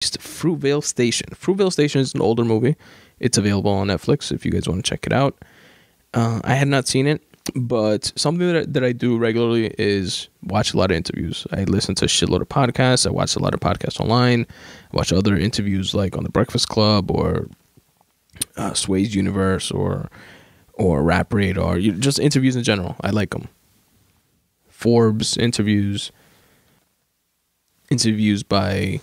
Fruitvale Station. Fruitvale Station is an older movie. It's available on Netflix if you guys want to check it out. I had not seen it, but something that I do regularly is watch a lot of interviews. I listen to a shitload of podcasts. I watch a lot of podcasts online. I watch other interviews like on The Breakfast Club or Sway's Universe or Rap Radar, just interviews in general. I like them. Forbes interviews by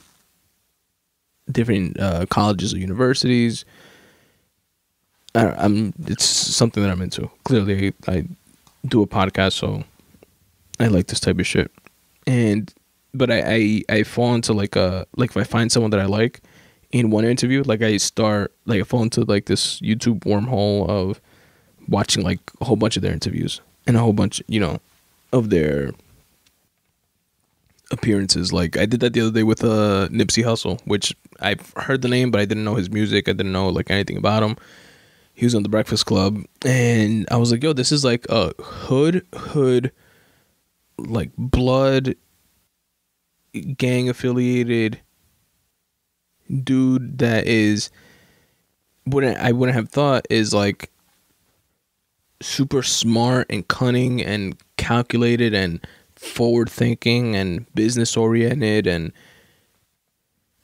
different colleges or universities. It's something that I'm into. Clearly, I do a podcast, so I like this type of shit. But I fall into like if I find someone that I like in one interview, I fall into like this YouTube wormhole of watching like a whole bunch of their interviews and a whole bunch, of their appearances. Like I did that the other day with Nipsey Hussle, which I've heard the name, but I didn't know his music. I didn't know like anything about him. He was on The Breakfast Club, and I was like, yo, this is like a hood, like blood gang affiliated dude that is I wouldn't have thought is like super smart and cunning and calculated and forward thinking and business oriented and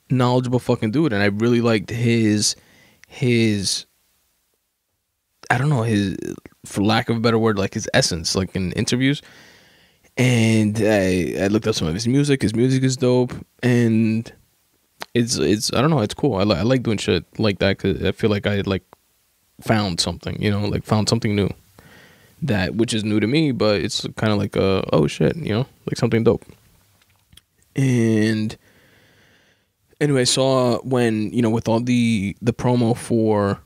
knowledgeable fucking dude. And I really liked his I don't know, his, for lack of a better word, like his essence, like in interviews. And I looked up some of his music. His music is dope, and it's I don't know, it's cool. I like doing shit like that because I feel like I like found something, like found something new, which is new to me, but it's kind of like oh shit, like something dope. And anyway, I saw when with all the promo for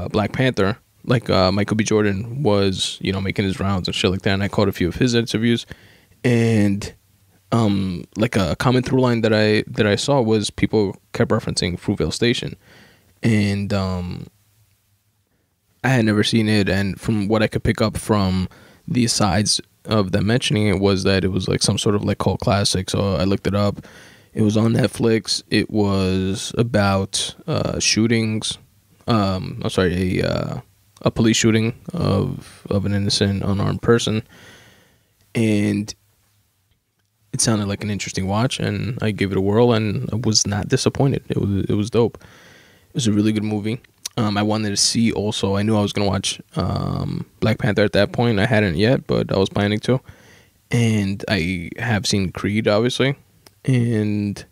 Black Panther, like Michael B. Jordan was making his rounds and shit like that, and I caught a few of his interviews, and like a common through line that I saw was people kept referencing Fruitvale Station, and I had never seen it, and from what I could pick up from the sides of them mentioning it was that it was like some sort of like cult classic. So I looked it up. It was on Netflix. It was about shootings. A police shooting of an innocent unarmed person, and it sounded like an interesting watch, and I gave it a whirl, and I was not disappointed. It was dope. It was a really good movie. I wanted to see also. I knew I was gonna watch Black Panther at that point. I hadn't yet, but I was planning to, and I have seen Creed obviously, and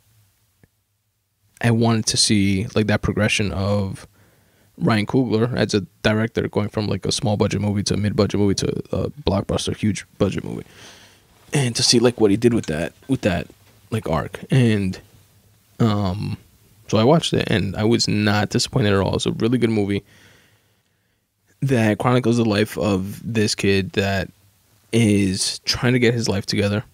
I wanted to see like that progression of Ryan Coogler as a director going from like a small budget movie to a mid budget movie to a blockbuster huge budget movie, and to see like what he did with that like arc. And so I watched it and I was not disappointed at all. It's a really good movie that chronicles the life of this kid that is trying to get his life together.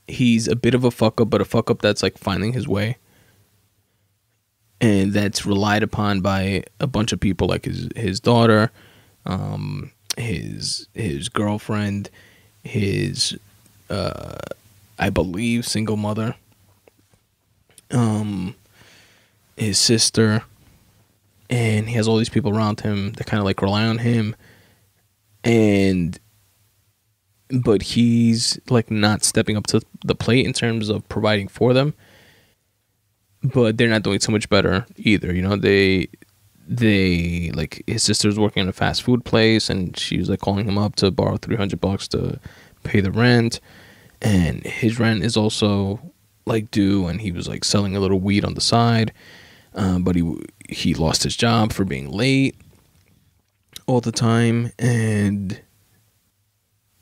He's a bit of a fuck up, but a fuck up that's like finding his way. And that's relied upon by a bunch of people, like his daughter, his girlfriend, his I believe single mother, his sister, and he has all these people around him that kind of like rely on him, but he's like not stepping up to the plate in terms of providing for them. But they're not doing so much better either. They like his sister's working in a fast food place, and she was like calling him up to borrow $300 to pay the rent, and his rent is also like due, and he was like selling a little weed on the side, but he lost his job for being late all the time, and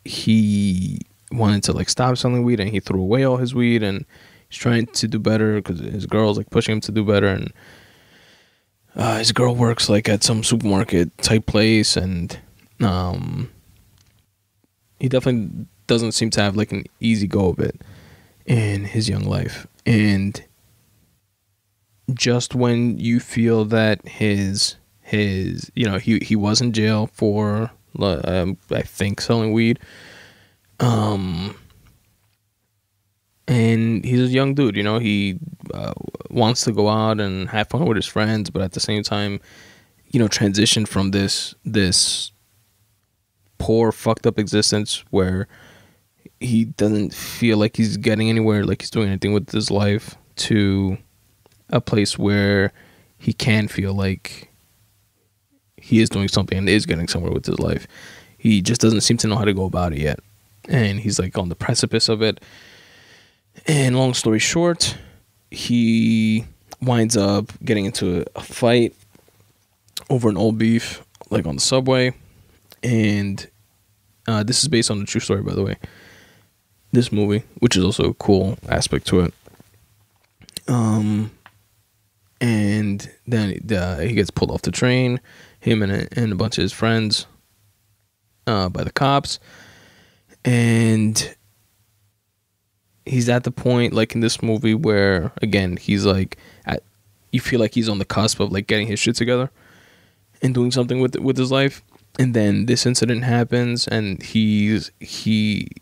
he wanted to like stop selling weed, and he threw away all his weed, and he's trying to do better because his girl's like pushing him to do better, and his girl works like at some supermarket type place, and he definitely doesn't seem to have like an easy go of it in his young life. And just when you feel that his he was in jail for I think selling weed, And he's a young dude, he wants to go out and have fun with his friends, but at the same time, transition from this poor, fucked up existence where he doesn't feel like he's getting anywhere, like he's doing anything with his life, to a place where he can feel like he is doing something and is getting somewhere with his life. He just doesn't seem to know how to go about it yet. And he's like on the precipice of it. And long story short, he winds up getting into a fight over an old beef, like on the subway. And this is based on a true story, by the way. This movie, which is also a cool aspect to it. And then he gets pulled off the train, him and a bunch of his friends, by the cops. And he's at the point, like in this movie, where again he's like, you feel like he's on the cusp of like getting his shit together and doing something with his life. And then this incident happens, and the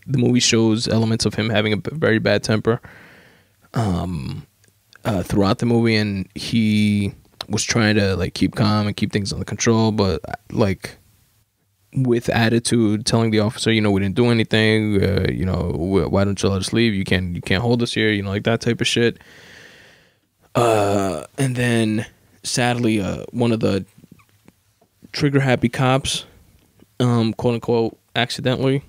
movie shows elements of him having a very bad temper throughout the movie, and he was trying to like keep calm and keep things under control, but like with attitude, telling the officer, we didn't do anything, why don't you let us leave? You can't hold us here, like that type of shit. And then sadly, one of the trigger happy cops, quote unquote, accidentally,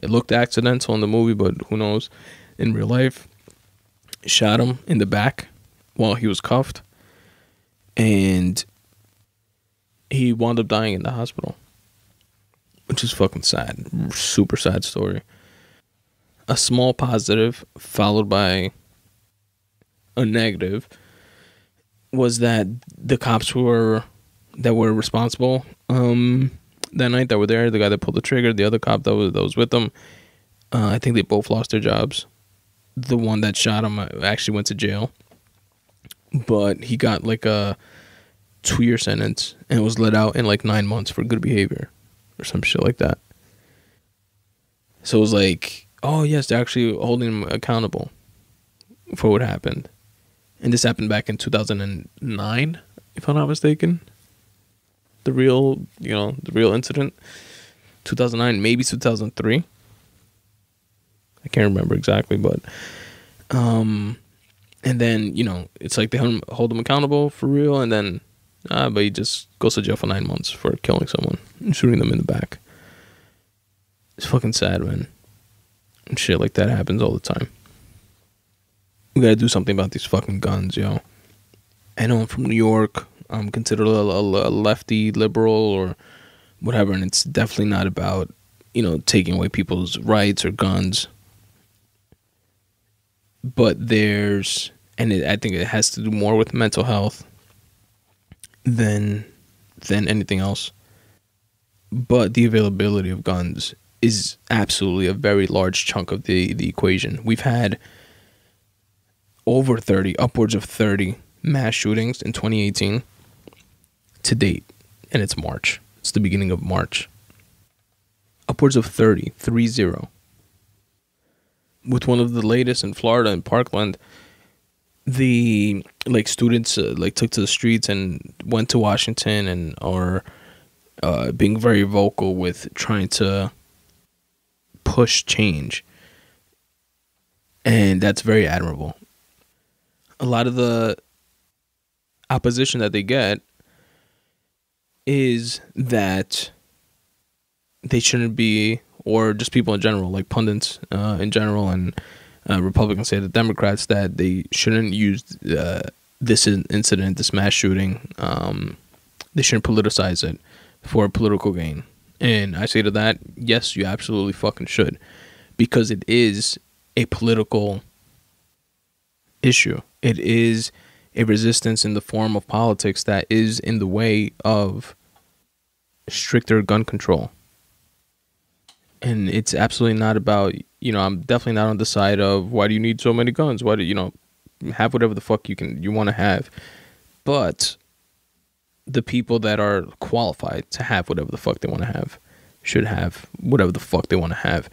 it looked accidental in the movie, but who knows, in real life, shot him in the back while he was cuffed, and he wound up dying in the hospital, which is fucking sad. Super sad story. A small positive followed by a negative was that the cops that were responsible that night, that were there, the guy that pulled the trigger, the other cop that was with them, I think they both lost their jobs. The one that shot him actually went to jail, but he got like a 2-year sentence and was let out in like 9 months for good behavior or some shit like that. So it was like, oh yes, they're actually holding him accountable for what happened. And this happened back in 2009, if I'm not mistaken. The real incident. 2009, maybe 2003. I can't remember exactly, but and then it's like they hold him accountable for real, and then but he just goes to jail for 9 months for killing someone and shooting them in the back. It's fucking sad, man. And shit like that happens all the time. We gotta do something about these fucking guns, yo. I know I'm from New York. I'm considered a lefty liberal or whatever, and it's definitely not about taking away people's rights or guns. But I think it has to do more with mental health than anything else. But the availability of guns is absolutely a very large chunk of the equation. We've had upwards of 30 mass shootings in 2018 to date, and it's March. It's the beginning of March. Upwards of 30. With one of the latest in Florida, in Parkland, the students took to the streets and went to Washington and are being very vocal with trying to push change, and that's very admirable. A lot of the opposition that they get is that they shouldn't be, or just people in general, like pundits in general, and Republicans say the Democrats, that they shouldn't use this incident, this mass shooting, they shouldn't politicize it for political gain. And I say to that, yes, you absolutely fucking should, because it is a political issue. It is a resistance in the form of politics that is in the way of stricter gun control. And it's absolutely not about, I'm definitely not on the side of why do you need so many guns? Why do have whatever the fuck you want to have? But the people that are qualified to have whatever the fuck they want to have should have whatever the fuck they want to have.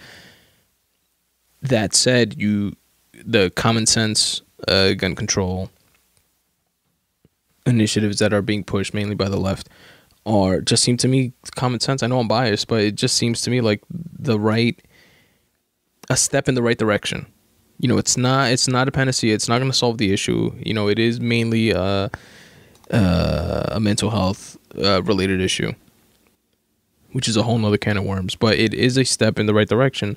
That said, you the common sense gun control initiatives that are being pushed mainly by the left are just seem to me common sense. I know I'm biased, but it just seems to me like a step in the right direction. You know, it's not a panacea. It's not going to solve the issue. You know, it is mainly a mental health related issue, which is a whole nother can of worms. But it is a step in the right direction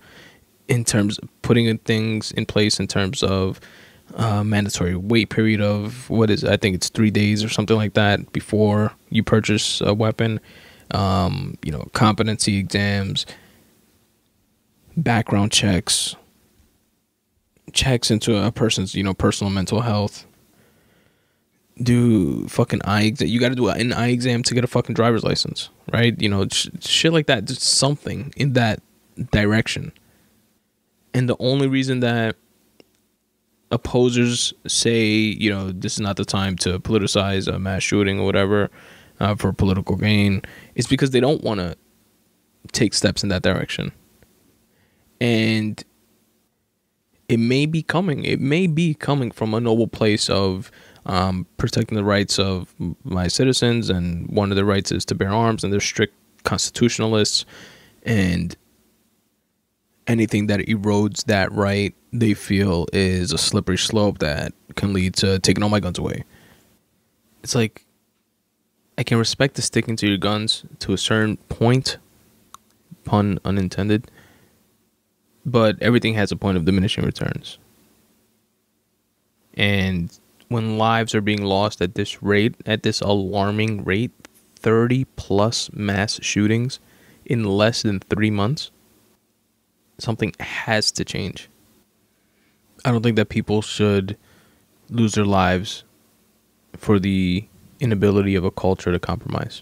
in terms of putting things in place in terms of mandatory wait period of I think it's 3 days or something like that before you purchase a weapon. You know, competency exams, background checks into a person's, you know, personal mental health. Do fucking eye exam. You got to do an eye exam to get a fucking driver's license, right? You know, shit like that. Just something in that direction. And the only reason that opposers say, you know, this is not the time to politicize a mass shooting or whatever for political gain is because they don't want to take steps in that direction. And it may be coming from a noble place of protecting the rights of my citizens, and one of their rights is to bear arms, and they're strict constitutionalists, and anything that erodes that right they feel is a slippery slope that can lead to taking all my guns away. It's like, I can respect the sticking to your guns to a certain point, pun unintended, but everything has a point of diminishing returns. And when lives are being lost at this rate, at this alarming rate, 30 plus mass shootings in less than 3 months, something has to change. I don't think that people should lose their lives for the inability of a culture to compromise.